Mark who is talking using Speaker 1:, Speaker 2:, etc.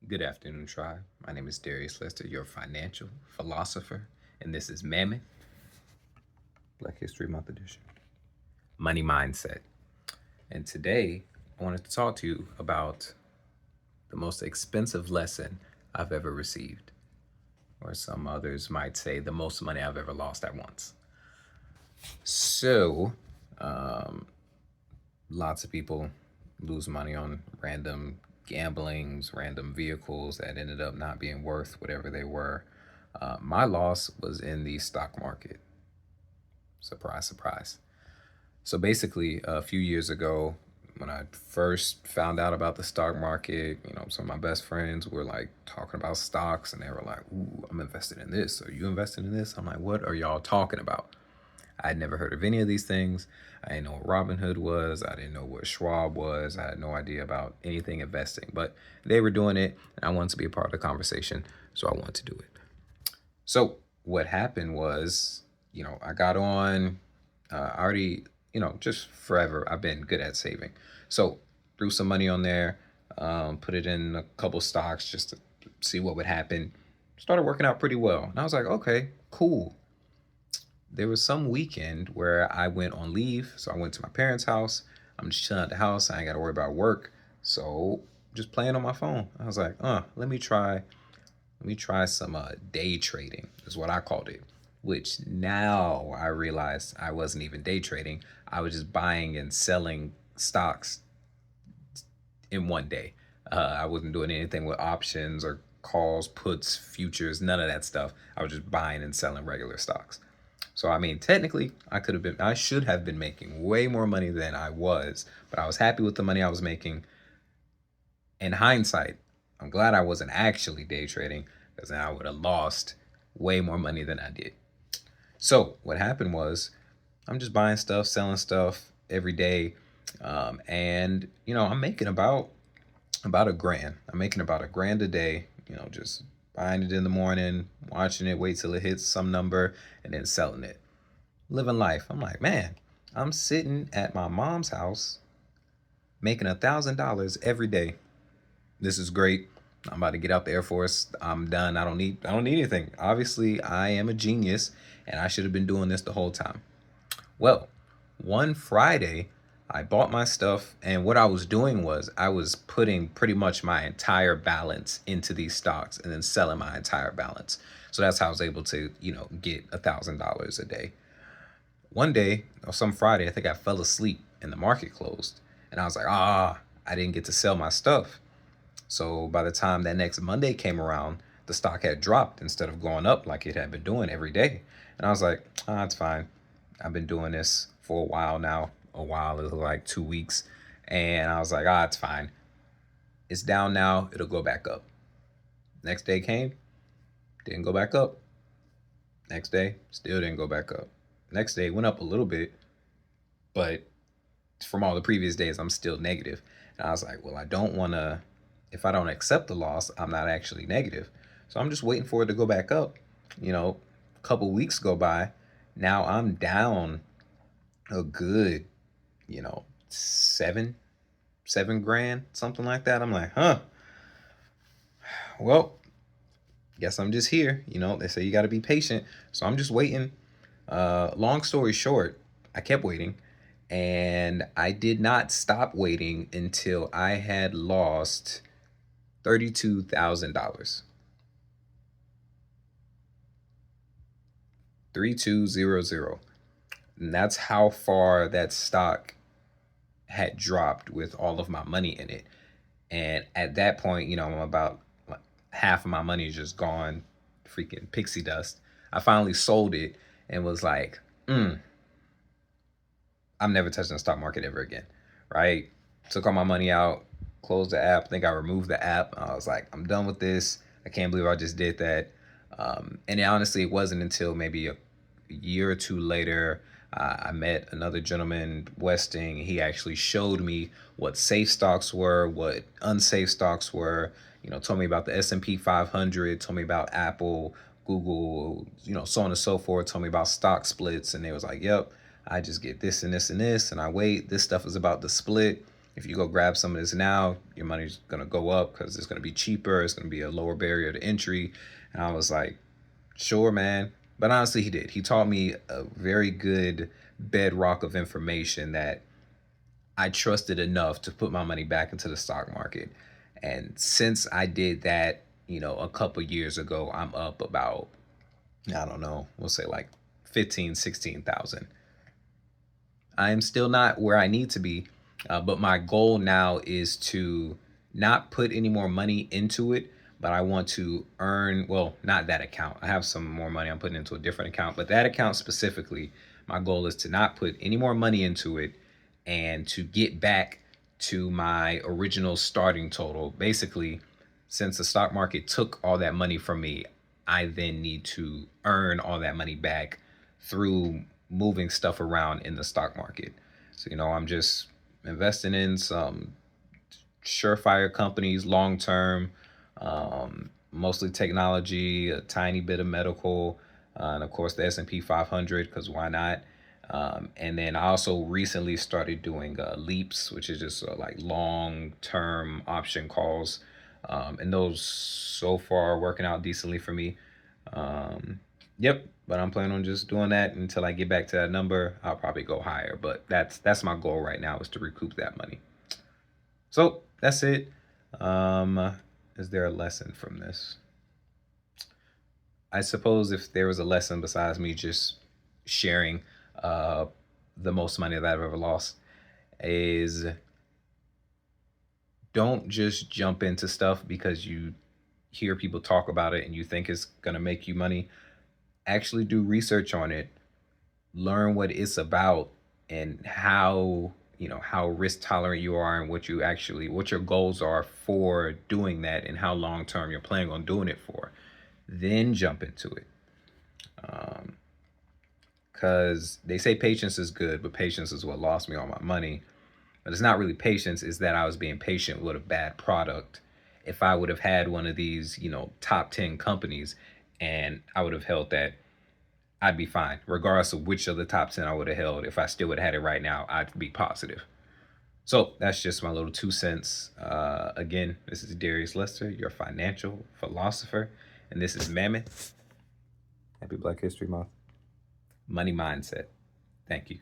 Speaker 1: Good afternoon, tribe. My name is Darius Lester, your financial philosopher, and this is Mammoth Black History Month edition. Money mindset. And today, I wanted to talk to you about the most expensive lesson I've ever received, or some others might say the most money I've ever lost at once. So, lots of people lose money on random gamblings, random vehicles that ended up not being worth whatever they were. My loss was in the stock market. Surprise, surprise. So basically, a few years ago, when I first found out about the stock market, some of my best friends were like talking about stocks and they were like, "Ooh, I'm invested in this. Are you invested in this?" I'm like, "What are y'all talking about?" I had never heard of any of these things. I didn't know what Robinhood was. I didn't know what Schwab was. I had no idea about anything investing, but they were doing it and I wanted to be a part of the conversation. So I wanted to do it. So what happened was, I got on, I already, just forever, I've been good at saving. So threw some money on there, put it in a couple stocks just to see what would happen. Started working out pretty well. And I was like, okay, cool. There was some weekend where I went on leave. So I went to my parents' house. I'm just chilling at the house. I ain't got to worry about work. So just playing on my phone. I was like, let me try some day trading, is what I called it. Which now I realized I wasn't even day trading. I was just buying and selling stocks in one day. I wasn't doing anything with options or calls, puts, futures, none of that stuff. I was just buying and selling regular stocks. So I mean, technically, I should have been making way more money than I was, but I was happy with the money I was making. In hindsight, I'm glad I wasn't actually day trading because then I would have lost way more money than I did. So what happened was I'm just buying stuff, selling stuff every day, and I'm making about a grand. I'm making about a grand a day. Just buying it in the morning, watching it, wait till it hits some number, and then selling it. Living life. I'm like, man, I'm sitting at my mom's house making $1,000 every day. This is great. I'm about to get out the Air Force. I'm done. I don't need anything. Obviously, I am a genius and I should have been doing this the whole time. Well, one Friday, I bought my stuff and what I was doing was I was putting pretty much my entire balance into these stocks and then selling my entire balance. So that's how I was able to, get $1,000 a day. One day, or some Friday, I think I fell asleep and the market closed. And I was like, I didn't get to sell my stuff. So by the time that next Monday came around, the stock had dropped instead of going up like it had been doing every day. And I was like, it's fine. I've been doing this for a while now. A while is like 2 weeks. And I was like, it's fine. It's down now. It'll go back up. Next day came, didn't go back up. Next day, still didn't go back up. Next day, went up a little bit, but from all the previous days, I'm still negative. And I was like, well, I don't want to, if I don't accept the loss, I'm not actually negative. So I'm just waiting for it to go back up. A couple weeks go by. Now I'm down a good, you know, seven, 7 grand, something like that. I'm like, well, guess I'm just here. They say you got to be patient. So I'm just waiting. Long story short, I kept waiting and I did not stop waiting until I had lost $32,000. 3200. And that's how far that stock had dropped with all of my money in it. And at that point, I'm about like, half of my money is just gone, freaking pixie dust. I finally sold it and was like, I'm never touching the stock market ever again. Right? Took all my money out, closed the app. I think I removed the app. I was like, I'm done with this. I can't believe I just did that. And honestly, it wasn't until maybe a year or two later, I met another gentleman, Westing. He actually showed me what safe stocks were, what unsafe stocks were. Told me about the S&P 500, told me about Apple, Google, so on and so forth. Told me about stock splits, and they was like, "Yep, I just get this and this and this, and I wait. This stuff is about to split." If you go grab some of this now, your money's gonna go up because it's gonna be cheaper. It's gonna be a lower barrier to entry. And I was like, sure, man. But honestly, he did. He taught me a very good bedrock of information that I trusted enough to put my money back into the stock market. And since I did that, a couple years ago, I'm up about, I don't know, we'll say like 15, 16,000. I am still not where I need to be, but my goal now is to not put any more money into it, but I want to earn, well, not that account. I have some more money I'm putting into a different account, but that account specifically, my goal is to not put any more money into it and to get back to my original starting total. Basically, since the stock market took all that money from me, I then need to earn all that money back through moving stuff around in the stock market. So, I'm just investing in some surefire companies long term, mostly technology, a tiny bit of medical, and of course the S&P 500, because why not? And then I also recently started doing leaps, which is just like long term option calls. And those so far are working out decently for me. Yep, but I'm planning on just doing that until I get back to that number. I'll probably go higher, but that's my goal right now, is to recoup that money. So that's it. Is there a lesson from this? I suppose if there was a lesson besides me just sharing uh, the most money that I've ever lost, is don't just jump into stuff because you hear people talk about it and you think it's gonna make you money. Actually do research on it, learn what it's about, and how risk tolerant you are, and what your goals are for doing that, and how long term you're planning on doing it for. Then jump into it. Because they say patience is good, but patience is what lost me all my money. But it's not really patience, is that I was being patient with a bad product. If I would have had one of these, top 10 companies, and I would have held that, I'd be fine. Regardless of which of the top 10 I would have held, if I still would have had it right now, I'd be positive. So that's just my little 2 cents. Again, this is Darius Lester, your financial philosopher, and this is Mammoth. Happy Black History Month. Money Mindset. Thank you.